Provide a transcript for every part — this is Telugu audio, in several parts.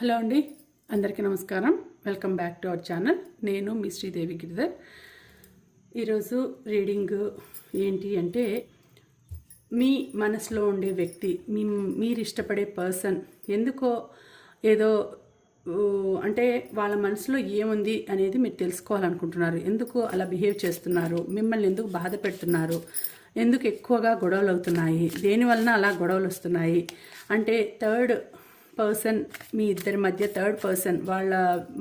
హలో అండి, అందరికీ నమస్కారం. Welcome back to our channel. నేను మీ శ్రీదేవి గిరిధర్. ఈరోజు రీడింగ్ ఏంటి అంటే, మీ మనసులో ఉండే వ్యక్తి, మీరు ఇష్టపడే పర్సన్ ఎందుకో ఏదో అంటే వాళ్ళ మనసులో ఏముంది అనేది మీరు తెలుసుకోవాలనుకుంటున్నారు. ఎందుకు అలా బిహేవ్ చేస్తున్నారు, మిమ్మల్ని ఎందుకు బాధ పెడుతున్నారు, ఎందుకు ఎక్కువగా గొడవలు అవుతున్నాయి, దేనివలన అలా గొడవలు వస్తున్నాయి అంటే థర్డ్ పర్సన్, మీ ఇద్దరి మధ్య థర్డ్ పర్సన్, వాళ్ళ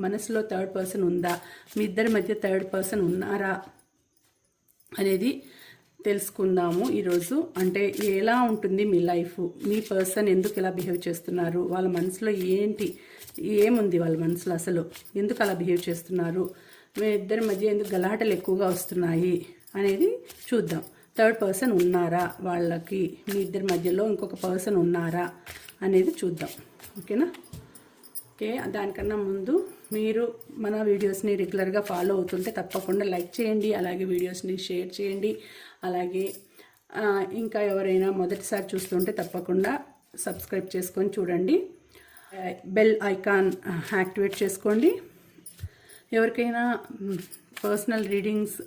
మనసులో థర్డ్ పర్సన్ ఉందా, మీ ఇద్దరి మధ్య థర్డ్ పర్సన్ ఉన్నారా అనేది తెలుసుకుందాము ఈరోజు. అంటే ఎలా ఉంటుంది మీ లైఫ్, మీ పర్సన్ ఎందుకు ఇలా బిహేవ్ చేస్తున్నారు, వాళ్ళ మనసులో ఏముంది, వాళ్ళ మనసులో అసలు ఎందుకు అలా బిహేవ్ చేస్తున్నారు, మీ ఇద్దరి మధ్య ఎందుకు గలాటలు ఎక్కువగా వస్తున్నాయి అనేది చూద్దాం. థర్డ్ పర్సన్ ఉన్నారా వాళ్ళకి, మీ ఇద్దరి మధ్యలో ఇంకొక పర్సన్ ఉన్నారా అనేది చూద్దాం. ఓకేనా? ఓకే, దానికన్నా ముందు మీరు మన వీడియోస్ని రెగ్యులర్గా ఫాలో అవుతుంటే తప్పకుండా లైక్ చేయండి, అలాగే వీడియోస్ని షేర్ చేయండి. అలాగే ఇంకా ఎవరైనా మొదటిసారి చూస్తుంటే తప్పకుండా సబ్స్క్రైబ్ చేసుకొని చూడండి. బెల్ ఐకాన్ యాక్టివేట్ చేసుకోండి. ఎవరికైనా పర్సనల్ రీడింగ్స్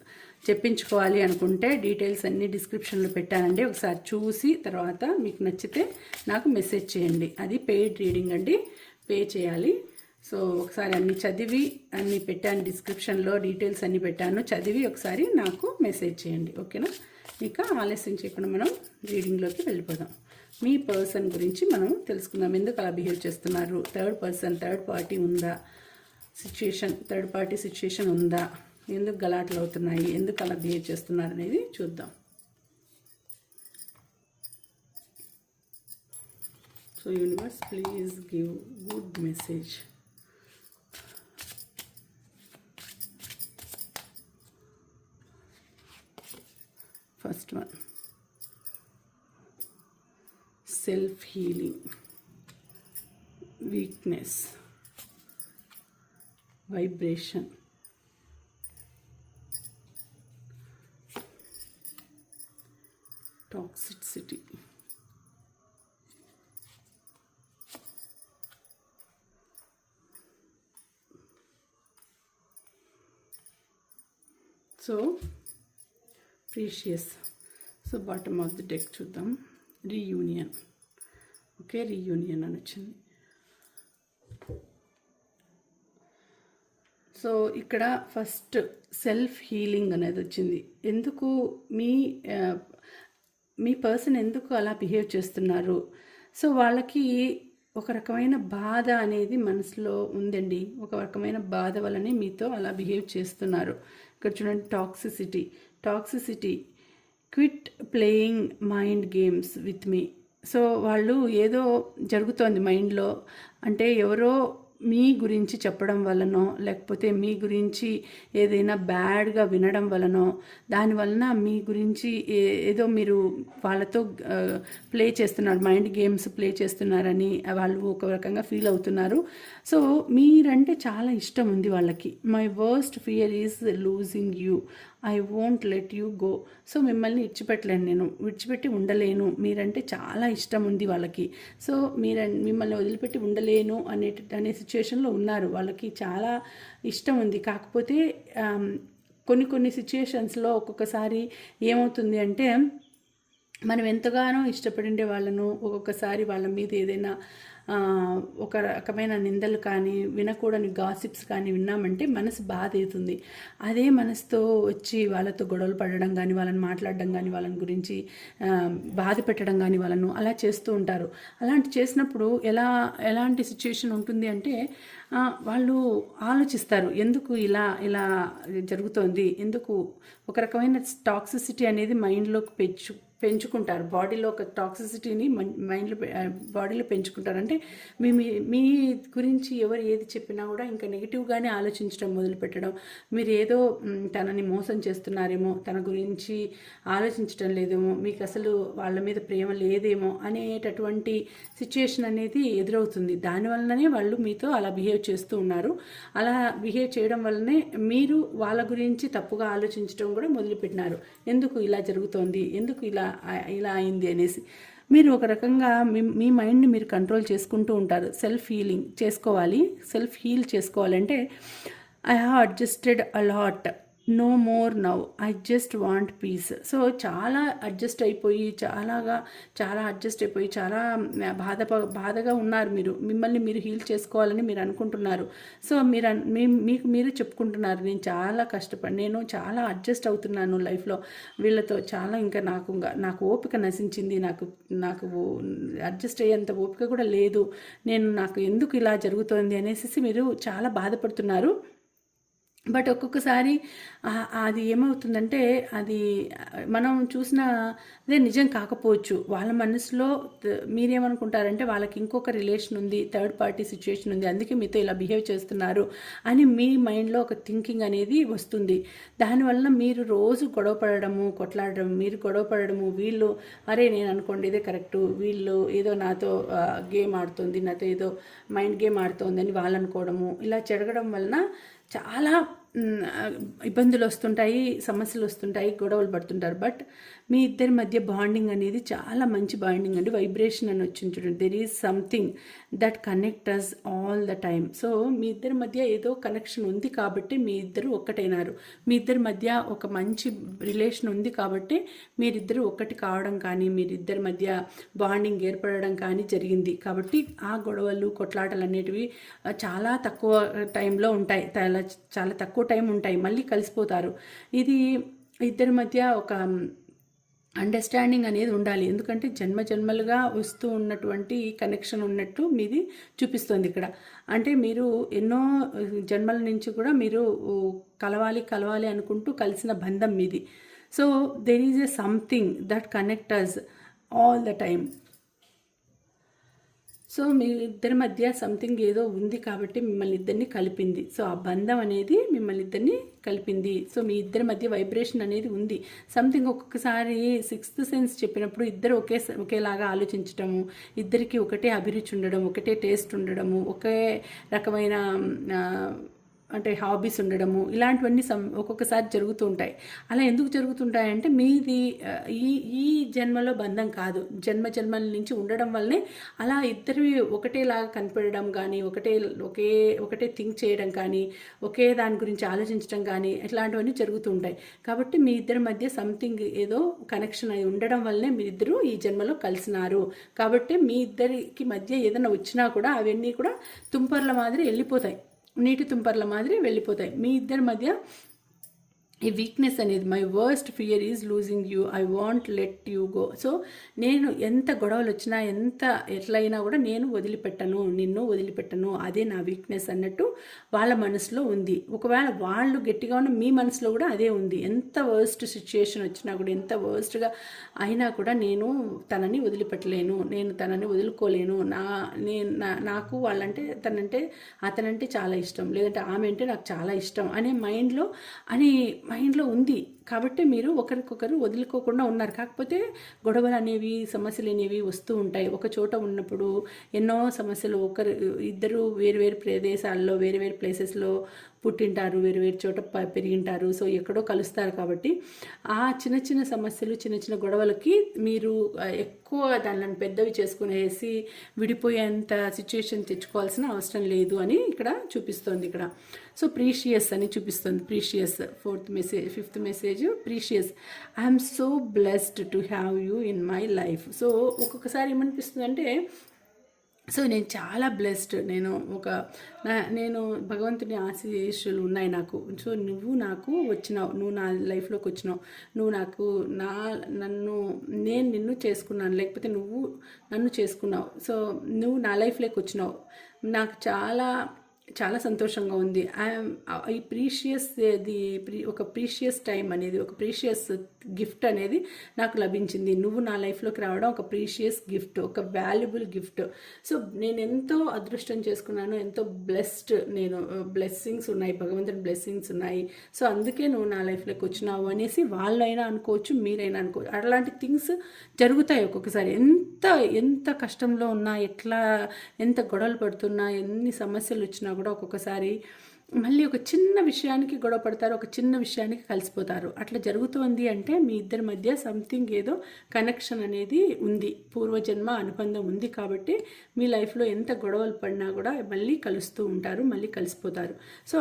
చెప్పించుకోవాలి అనుకుంటే డీటెయిల్స్ అన్నీ డిస్క్రిప్షన్లో పెట్టానండి. ఒకసారి చూసి తర్వాత మీకు నచ్చితే నాకు మెసేజ్ చేయండి. అది పెయిడ్ రీడింగ్ అండి, పే చేయాలి. సో ఒకసారి అన్నీ చదివి అన్నీ పెట్టాను, డిస్క్రిప్షన్లో డీటెయిల్స్ అన్నీ పెట్టాను, చదివి ఒకసారి నాకు మెసేజ్ చేయండి. ఓకేనా? ఇక ఆలస్యం చేయకుండా మనం రీడింగ్లోకి వెళ్ళిపోదాం. మీ పర్సన్ గురించి మనం తెలుసుకుందాం. ఎందుకు అలా బిహేవ్ చేస్తున్నారు, థర్డ్ పర్సన్, థర్డ్ పార్టీ ఉందా, థర్డ్ పార్టీ సిచ్యుయేషన్ ఉందా, ఎందుకు గలాటలు అవుతున్నాయి, ఎందుకు అలా బిహేవ్ చేస్తున్నారు అనేది చూద్దాం. So universe, please give good message. First one, self healing, weakness, vibration, toxicity, so precious. So bottom of the deck చూద్దాం. రీయూనియన్. ఓకే, రీయూనియన్ అని వచ్చింది. సో ఇక్కడ ఫస్ట్ సెల్ఫ్ హీలింగ్ అనేది వచ్చింది. ఎందుకు మీ పర్సన్ ఎందుకు అలా బిహేవ్ చేస్తున్నారు? సో వాళ్ళకి ఒక రకమైన బాధ అనేది మనసులో ఉందండి. ఒక రకమైన బాధ వల్లనే మీతో అలా బిహేవ్ చేస్తున్నారు. ఇక్కడ చూడండి, toxicity, quit playing mind games with me. So వాళ్ళు ఏదో జరుగుతోంది మైండ్లో, అంటే ఎవరో మీ గురించి చెప్పడం వలనో, లేకపోతే మీ గురించి ఏదైనా బ్యాడ్గా వినడం వలనో, దానివలన మీ గురించి ఏదో మీరు వాళ్ళతో ప్లే చేస్తున్నారు, మైండ్ గేమ్స్ ప్లే చేస్తున్నారని వాళ్ళు ఒక రకంగా ఫీల్ అవుతున్నారు. సో మీరంటే చాలా ఇష్టం ఉంది వాళ్ళకి. My worst fear is losing you, I won't let you go. So మిమ్మల్ని విడిచిపెట్టి ఉండలేను, మీరంటే చాలా ఇష్టం ఉంది వాళ్ళకి. సో మిమ్మల్ని వదిలిపెట్టి ఉండలేను అనే సిచ్యుయేషన్లో ఉన్నారు. వాళ్ళకి చాలా ఇష్టం ఉంది. కాకపోతే కొన్ని సిచ్యుయేషన్స్లో ఒక్కొక్కసారి ఏమవుతుంది అంటే, మనం ఎంతగానో ఇష్టపడిండే వాళ్ళను ఒక్కొక్కసారి వాళ్ళ మీద ఏదైనా ఒక రకమైన నిందలు కానీ, వినకూడని గాసిప్స్ కానీ విన్నామంటే మనసు బాధ అవుతుంది. అదే మనసుతో వచ్చి వాళ్ళతో గొడవలు పడడం కానీ, వాళ్ళని మాట్లాడడం కానీ, వాళ్ళని గురించి బాధ పెట్టడం కానీ వాళ్ళను అలా చేస్తూ ఉంటారు. అలాంటి చేసినప్పుడు ఎలాంటి సిచ్యుయేషన్ ఉంటుంది అంటే, వాళ్ళు ఆలోచిస్తారు, ఎందుకు ఇలా జరుగుతోంది, ఎందుకు ఒక రకమైన టాక్సిసిటీ అనేది మైండ్లోకి పెంచుకుంటారు. బాడీలో ఒక టాక్సిసిటీని బాడీలో పెంచుకుంటారు. అంటే మీ గురించి ఎవరు ఏది చెప్పినా కూడా ఇంకా నెగిటివ్గానే ఆలోచించడం మొదలుపెట్టడం. మీరు ఏదో తనని మోసం చేస్తున్నారేమో, తన గురించి ఆలోచించడం లేదేమో, మీకు అసలు వాళ్ళ మీద ప్రేమ లేదేమో అనేటటువంటి సిచ్యుయేషన్ అనేది ఎదురవుతుంది. దానివల్లనే వాళ్ళు మీతో అలా బిహేవ్ చేస్తూ ఉన్నారు. అలా బిహేవ్ చేయడం వల్లనే మీరు వాళ్ళ గురించి తప్పుగా ఆలోచించడం కూడా మొదలుపెట్టినారు. ఎందుకు ఇలా జరుగుతోంది, ఎందుకు ఇలా అయింది అనేసి. మీరు ఒక రకంగా మీ మైండ్ని మీరు కంట్రోల్ చేసుకుంటూ ఉంటారు. సెల్ఫ్ హీలింగ్ చేసుకోవాలి. సెల్ఫ్ హీల్ చేసుకోవాలంటే I have adjusted a lot, no more now, I just want peace. So చాలా అడ్జస్ట్ అయిపోయి చాలా అడ్జస్ట్ అయిపోయి చాలా బాధగా ఉన్నారు. మిమ్మల్ని మీరు హీల్ చేసుకోవాలని మీరు అనుకుంటున్నారు. సో మీకు మీరు చెప్పుకుంటున్నారు, నేను చాలా అడ్జస్ట్ అవుతున్నాను లైఫ్లో వీళ్ళతో, చాలా ఇంకా నాకు ఓపిక నశించింది, నాకు అడ్జస్ట్ అయ్యేంత ఓపిక కూడా లేదు, నాకు ఎందుకు ఇలా జరుగుతోంది అనేసి మీరు చాలా బాధపడుతున్నారు. బట్ ఒక్కొక్కసారి అది ఏమవుతుందంటే అది మనం చూసిన అదే నిజం కాకపోవచ్చు. వాళ్ళ మనసులో మీరేమనుకుంటారంటే వాళ్ళకి ఇంకొక రిలేషన్ ఉంది, థర్డ్ పార్టీ సిచ్యువేషన్ ఉంది, అందుకే మీతో ఇలా బిహేవ్ చేస్తున్నారు అని మీ మైండ్లో ఒక థింకింగ్ అనేది వస్తుంది. దానివల్ల మీరు రోజు కొట్లాడడం, మీరు గొడవ పడడము, వీళ్ళు అరే నేను అనుకోండి ఇదే కరెక్టు, వీళ్ళు ఏదో నాతో గేమ్ ఆడుతుంది, నాతో ఏదో మైండ్ గేమ్ ఆడుతుంది అని వాళ్ళు అనుకోవడము, ఇలా జరగడం వలన చాలా ఇబ్బందులు వస్తుంటాయి, సమస్యలు వస్తుంటాయి, గొడవలు పడుతుంటారు. బట్ మీ ఇద్దరి మధ్య బాండింగ్ అనేది చాలా మంచి బాండింగ్ అండి. వైబ్రేషన్ అని వచ్చింది చూడండి, there is something that connect us all the time. So మీ ఇద్దరి మధ్య ఏదో కనెక్షన్ ఉంది కాబట్టి మీ ఇద్దరు ఒక్కటైనారు. మీ ఇద్దరి మధ్య ఒక మంచి రిలేషన్ ఉంది కాబట్టి మీరిద్దరు ఒక్కటి కావడం కానీ, మీరిద్దరి మధ్య బాండింగ్ ఏర్పడడం కానీ జరిగింది. కాబట్టి ఆ గొడవలు కొట్లాటలు అనేటివి చాలా తక్కువ టైంలో ఉంటాయి, చాలా తక్కువ టైం ఉంటాయి, మళ్ళీ కలిసిపోతారు. ఇది ఇద్దరి మధ్య ఒక అండర్స్టాండింగ్ అనేది ఉండాలి. ఎందుకంటే జన్మలుగా వస్తూ ఉన్నటువంటి కనెక్షన్ ఉన్నట్టు మీది చూపిస్తుంది ఇక్కడ. అంటే మీరు ఎన్నో జన్మల నుంచి కూడా మీరు కలవాలి అనుకుంటూ కలిసిన బంధం మీది. So there is a something that connect us all the time. So మీ ఇద్దరి మధ్య సంథింగ్ ఏదో ఉంది కాబట్టి మిమ్మల్ని ఇద్దరిని కలిపింది. సో ఆ బంధం అనేది మిమ్మల్ని ఇద్దరిని కలిపింది. సో మీ ఇద్దరి మధ్య వైబ్రేషన్ అనేది ఉంది. సంథింగ్ ఒక్కొక్కసారి సిక్స్త్ సెన్స్ చెప్పినప్పుడు ఇద్దరు ఒకేలాగా ఆలోచించడము, ఇద్దరికి ఒకటే అభిరుచి ఉండడం, ఒకటే టేస్ట్ ఉండడము, ఒకే రకమైన అంటే హాబీస్ ఉండడము, ఇలాంటివన్నీ ఒక్కొక్కసారి జరుగుతూ ఉంటాయి. అలా ఎందుకు జరుగుతుంటాయంటే మీది ఈ జన్మలో బంధం కాదు, జన్మల నుంచి ఉండడం వల్లనే అలా ఇద్దరు ఒకటేలాగా కనిపెట్టడం కానీ, ఒకటే థింక్ చేయడం కానీ, ఒకే దాని గురించి ఆలోచించడం కానీ ఇట్లాంటివన్నీ జరుగుతూ ఉంటాయి. కాబట్టి మీ ఇద్దరి మధ్య సంథింగ్ ఏదో కనెక్షన్ అది ఉండడం వల్లనే మీరిద్దరూ ఈ జన్మలో కలిసినారు. కాబట్టి మీ ఇద్దరికి మధ్య ఏదైనా వచ్చినా కూడా అవన్నీ కూడా తుంపర్ల మాదిరి వెళ్ళిపోతాయి, నీటి తుంపర్ల మాదిరి వెళ్ళిపోతాయి. మీ ఇద్దరి మధ్య ఈ వీక్నెస్ అనేది, my worst fear is losing you, I want let you go. So నేను ఎంత గొడవలు వచ్చినా ఎట్లయినా కూడా నిన్ను వదిలిపెట్టను, అదే నా వీక్నెస్ అన్నట్టు వాళ్ళ మనసులో ఉంది. ఒకవేళ వాళ్ళు గట్టిగా ఉన్న మీ మనసులో కూడా అదే ఉంది. ఎంత వర్స్ట్ సిచ్యుయేషన్ వచ్చినా కూడా, ఎంత వర్స్ట్గా అయినా కూడా నేను తనని వదిలిపెట్టలేను, నేను తనని వదులుకోలేను, నాకు అతనంటే చాలా ఇష్టం, లేదంటే ఆమె అంటే నాకు చాలా ఇష్టం అనే మైండ్లో ఉంది. కాబట్టి మీరు ఒకరికొకరు వదులుకోకుండా ఉన్నారు. కాకపోతే గొడవలు అనేవి, సమస్యలు అనేవి వస్తూ ఉంటాయి. ఒక చోట ఉన్నప్పుడు ఎన్నో సమస్యలు, ఇద్దరు వేరు ప్రదేశాల్లో, వేరు ప్లేసెస్లో పుట్టింటారు, వేరు చోట పెరిగింటారు. సో ఎక్కడో కలుస్తారు. కాబట్టి ఆ చిన్న సమస్యలు, చిన్న గొడవలకి మీరు ఎక్కువ దానిని పెద్దవి చేసుకునేసి విడిపోయేంత సిచ్యుయేషన్ తెచ్చుకోవాల్సిన అవసరం లేదు అని ఇక్కడ చూపిస్తోంది. ఇక్కడ సో ప్రీషియస్ అని చూపిస్తుంది. Precious fifth message precious, I'm so blessed to have you in my life. So ఒక్కొక్కసారి ఏమనిపిస్తుంది అంటే, సో నేను చాలా బ్లెస్డ్, నేను భగవంతుని ఆశీస్సులు ఉన్నాయి నాకు. సో నువ్వు నాకు వచ్చినావు, నువ్వు నా లైఫ్లోకి వచ్చినావు, నువ్వు నాకు నేను నిన్ను చేసుకున్నాను, లేకపోతే నువ్వు నన్ను చేసుకున్నావు. సో నువ్వు నా లైఫ్లోకి వచ్చినావు, నాకు చాలా సంతోషంగా ఉంది. ఈ ఒక ప్రీషియస్ టైం అనేది, ఒక ప్రీషియస్ గిఫ్ట్ అనేది నాకు లభించింది. నువ్వు నా లైఫ్లోకి రావడం ఒక ప్రీషియస్ గిఫ్ట్, ఒక వాల్యుబుల్ గిఫ్ట్. సో నేను ఎంతో అదృష్టం చేసుకున్నాను, ఎంతో బ్లెస్సింగ్స్ ఉన్నాయి, భగవంతుని బ్లెస్సింగ్స్ ఉన్నాయి. సో అందుకే నువ్వు నా లైఫ్లోకి వచ్చినావు అనేసి వాళ్ళైనా అనుకోవచ్చు, మీరైనా అనుకోవచ్చు. అలాంటి థింగ్స్ జరుగుతాయి ఒక్కొక్కసారి. ఎంత కష్టంలో ఉన్నా, ఎంత గొడవలు పడుతున్నా, ఎన్ని సమస్యలు వచ్చినా కూడా ఒక్కొక్కసారి మళ్ళీ ఒక చిన్న విషయానికి గొడవ పడతారు, ఒక చిన్న విషయానికి కలిసిపోతారు. అట్లా జరుగుతోంది అంటే మీ ఇద్దరి మధ్య సంథింగ్ ఏదో కనెక్షన్ అనేది ఉంది, పూర్వజన్మ అనుబంధం ఉంది. కాబట్టి మీ లైఫ్లో ఎంత గొడవలు పడినా కూడా మళ్ళీ కలుస్తూ ఉంటారు, మళ్ళీ కలిసిపోతారు. సో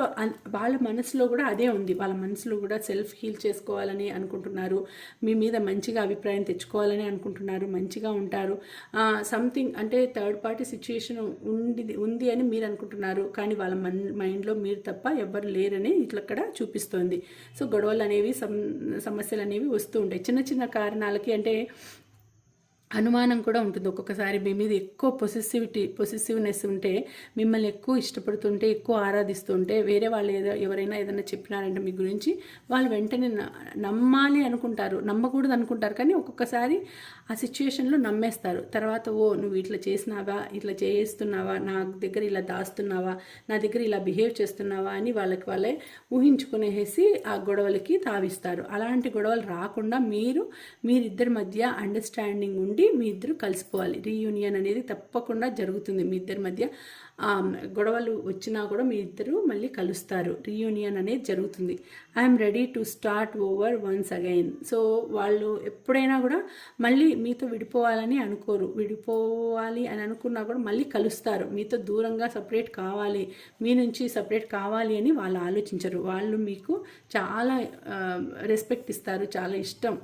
వాళ్ళ మనసులో కూడా అదే ఉంది. వాళ్ళ మనసులో కూడా సెల్ఫ్ హీల్ చేసుకోవాలని అనుకుంటున్నారు, మీ మీద మంచిగా అభిప్రాయం తెచ్చుకోవాలని అనుకుంటున్నారు, మంచిగా ఉంటారు. సంథింగ్ అంటే థర్డ్ పార్టీ సిచ్యుయేషన్ ఉంది అని మీరు అనుకుంటున్నారు, కానీ వాళ్ళ మైండ్లో మీరు తప్ప ఎవ్వరు లేరని ఇక్కడ చూపిస్తోంది. సో గొడవలు అనేవి సమస్యలు అనేవి వస్తూ ఉంటాయి చిన్న చిన్న కారణాలకి. అంటే అనుమానం కూడా ఉంటుంది ఒక్కొక్కసారి. మీ మీద ఎక్కువ పొసెసివ్నెస్ ఉంటే, మిమ్మల్ని ఎక్కువ ఇష్టపడుతుంటే, ఎక్కువ ఆరాధిస్తుంటే, వేరే వాళ్ళు ఎవరైనా ఏదైనా చెప్పినారంటే మీ గురించి, వాళ్ళు వెంటనే నమ్మాలి అనుకుంటారు, నమ్మకూడదు అనుకుంటారు. కానీ ఒక్కొక్కసారి ఆ సిచ్యుయేషన్లో నమ్మేస్తారు. తర్వాత నువ్వు ఇట్లా చేసినావా, ఇట్లా చేస్తున్నావా, నా దగ్గర ఇలా దాస్తున్నావా, నా దగ్గర ఇలా బిహేవ్ చేస్తున్నావా అని వాళ్ళే ఊహించుకునేసి ఆ గొడవలకి తావిస్తారు. అలాంటి గొడవలు రాకుండా మీరిద్దరి మధ్య అండర్స్టాండింగ్ ఉండి మీ ఇద్దరు కలిసిపోవాలి. రీయూనియన్ అనేది తప్పకుండా జరుగుతుంది. మీ ఇద్దరి మధ్య గొడవలు వచ్చినా కూడా మీ ఇద్దరు మళ్ళీ కలుస్తారు. రీయూనియన్ అనేది జరుగుతుంది. I'm ready to start over once again. So వాళ్ళు ఎప్పుడైనా కూడా మళ్ళీ మీతో విడిపోవాలని అనుకోరు. విడిపోవాలి అని అనుకున్నా కూడా మళ్ళీ కలుస్తారు. మీతో దూరంగా సపరేట్ కావాలి, మీ నుంచి సపరేట్ కావాలి అని వాళ్ళు ఆలోచించరు. వాళ్ళు మీకు చాలా రెస్పెక్ట్ ఇస్తారు, చాలా ఇష్టం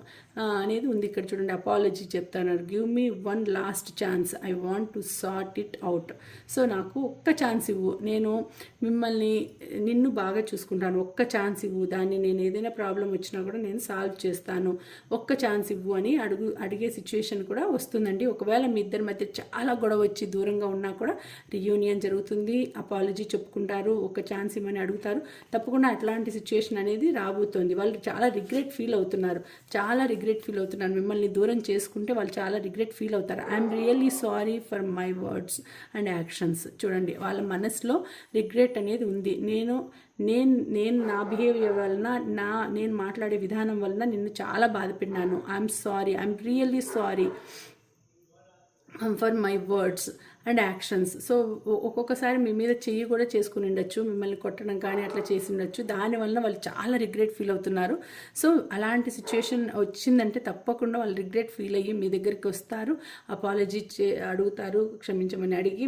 అనేది ఉంది. ఇక్కడ చూడండి, అపాలజీ చెప్తున్నారు. Give me one last chance, I want to sort it out. So నాకు ఒక్క ఛాన్స్ ఇవ్వు, నేను నిన్ను బాగా చూసుకుంటాను, ఒక్క ఛాన్స్ ఇవ్వు, దాన్ని నేను ఏదైనా ప్రాబ్లం వచ్చినా కూడా నేను సాల్వ్ చేస్తాను, ఒక్క ఛాన్స్ ఇవ్వు అని అడిగే సిచ్యుయేషన్ కూడా వస్తుందండి. ఒకవేళ మీ ఇద్దరి మధ్య చాలా గొడవ వచ్చి దూరంగా ఉన్నా కూడా రీయూనియన్ జరుగుతుంది, అపాలజీ చెప్పుకుంటారు, ఒక ఛాన్స్ ఇవ్వని అడుగుతారు. తప్పకుండా అట్లాంటి సిచ్యుయేషన్ అనేది రాబోతోంది. వాళ్ళు చాలా రిగ్రెట్ ఫీల్ అవుతున్నారు, మిమ్మల్ని దూరం చేసుకుంటే వాళ్ళు చాలా రిగ్రెట్ ఫీల్ అవుతారు. I'm really sorry for my words and actions. చూడండి, వాళ్ళ మనసులో రిగ్రెట్ అనేది ఉంది. నేను నా బిహేవియర్ వలన, నేను మాట్లాడే విధానం వలన నిన్ను చాలా బాధపడినాను. I'm sorry, I'm really sorry for my words and actions. So ఒక్కొక్కసారి మీ మీద చెయ్యి కూడా చేసుకుని ఉండొచ్చు, మిమ్మల్ని కొట్టడం కానీ అట్లా చేసి ఉండొచ్చు. దానివల్ల వాళ్ళు చాలా రిగ్రెట్ ఫీల్ అవుతున్నారు. సో అలాంటి సిచ్యుయేషన్ వచ్చిందంటే తప్పకుండా వాళ్ళు రిగ్రెట్ ఫీల్ అయ్యి మీ దగ్గరికి వస్తారు, అపాలజీ అడుగుతారు, క్షమించమని అడిగి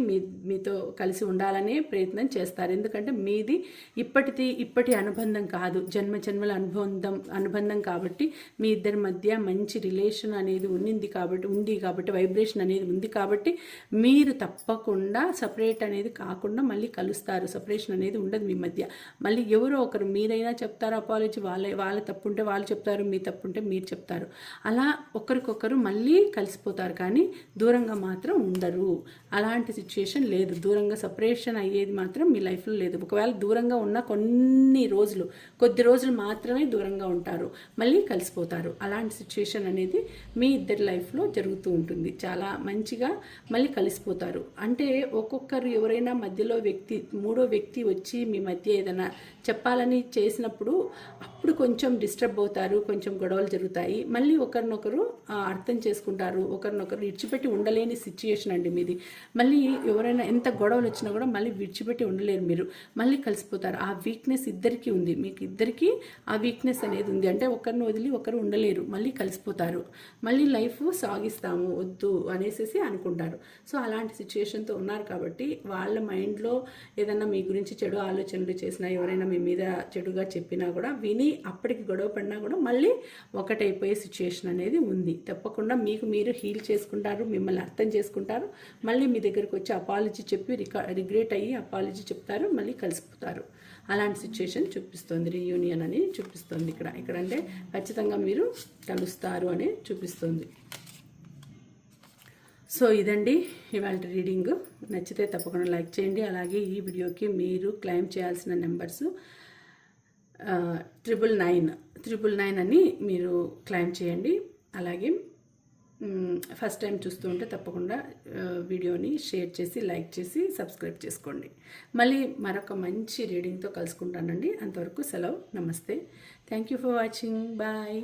మీతో కలిసి ఉండాలనే ప్రయత్నం చేస్తారు. ఎందుకంటే మీది ఇప్పటి అనుబంధం కాదు, జన్మల అనుబంధం కాబట్టి మీ ఇద్దరి మధ్య మంచి రిలేషన్ అనేది ఉంది కాబట్టి వైబ్రేషన్ అనేది ఉంది కాబట్టి మీరు తప్పకుండా సపరేట్ అనేది కాకుండా మళ్ళీ కలుస్తారు. సపరేషన్ అనేది ఉండదు మీ మధ్య. మళ్ళీ ఎవరో ఒకరు, మీరైనా చెప్తారు అపాలజీ, వాళ్ళ తప్పు ఉంటే వాళ్ళు చెప్తారు, మీ తప్పు ఉంటే మీరు చెప్తారు. అలా ఒకరికొకరు మళ్ళీ కలిసిపోతారు, కానీ దూరంగా మాత్రం ఉండరు. అలాంటి సిచ్యుయేషన్ లేదు. దూరంగా సపరేషన్ అయ్యేది మాత్రం మీ లైఫ్లో లేదు. ఒకవేళ దూరంగా ఉన్న కొద్ది రోజులు మాత్రమే దూరంగా ఉంటారు, మళ్ళీ కలిసిపోతారు. అలాంటి సిచ్యుయేషన్ అనేది మీ ఇద్దరి లైఫ్లో జరుగుతూ ఉంటుంది. చాలా మంచిగా మళ్ళీ కలిసిపోతారు. అంటే ఒక్కొక్కరు ఎవరైనా మధ్యలో మూడో వ్యక్తి వచ్చి మీ మధ్య ఏదైనా చెప్పాలని చేసినప్పుడు అప్పుడు కొంచెం డిస్టర్బ్ అవుతారు, కొంచెం గొడవలు జరుగుతాయి. మళ్ళీ ఒకరినొకరు అర్థం చేసుకుంటారు, ఒకరినొకరు విడిచిపెట్టి ఉండలేని సిచ్యుయేషన్ అండి మీది. మళ్ళీ ఎవరైనా ఎంత గొడవలు వచ్చినా కూడా మళ్ళీ విడిచిపెట్టి ఉండలేరు, మీరు మళ్ళీ కలిసిపోతారు. ఆ వీక్నెస్ ఇద్దరికీ ఉంది, మీకు ఇద్దరికీ ఆ వీక్నెస్ అనేది ఉంది. అంటే ఒకరిని వదిలి ఒకరు ఉండలేరు, మళ్ళీ కలిసిపోతారు, మళ్ళీ లైఫ్ సాగిస్తాము వద్దు అనేసి అనుకుంటారు. సో అలాంటి సిచ్యుయేషన్తో ఉన్నారు కాబట్టి వాళ్ళ మైండ్లో ఏదైనా మీ గురించి చెడు ఆలోచనలు చేసినా, ఎవరైనా మీ మీద చెడుగా చెప్పినా కూడా విని అప్పటికి గొడవ పడినా కూడా మళ్ళీ ఒకటైపోయే సిచ్యుయేషన్ అనేది ఉంది. తప్పకుండా మీరు హీల్ చేసుకుంటారు, మిమ్మల్ని అర్థం చేసుకుంటారు, మళ్ళీ మీ దగ్గరకు వచ్చి అపాలజీ చెప్పి రిగ్రెట్ అయ్యి అపాలజీ చెప్తారు, మళ్ళీ కలిసిపోతారు. అలాంటి సిచ్యుయేషన్ చూపిస్తుంది, రీయూనియన్ అని చూపిస్తుంది. ఇక్కడ అంటే ఖచ్చితంగా మీరు కలుస్తారు అని చూపిస్తుంది. సో ఇదండి ఇవాళ రీడింగ్. నచ్చితే తప్పకుండా లైక్ చేయండి. అలాగే ఈ వీడియోకి మీరు క్లెయిమ్ చేయాల్సిన నెంబర్స్ 999 అని మీరు క్లెయిమ్ చేయండి. అలాగే ఫస్ట్ టైం చూస్తూ ఉంటే తప్పకుండా వీడియోని షేర్ చేసి, లైక్ చేసి, సబ్స్క్రైబ్ చేసుకోండి. మళ్ళీ మరొక మంచి రీడింగ్తో కలుసుకుంటానండి. అంతవరకు సెలవు. నమస్తే. Thank you for watching. Bye.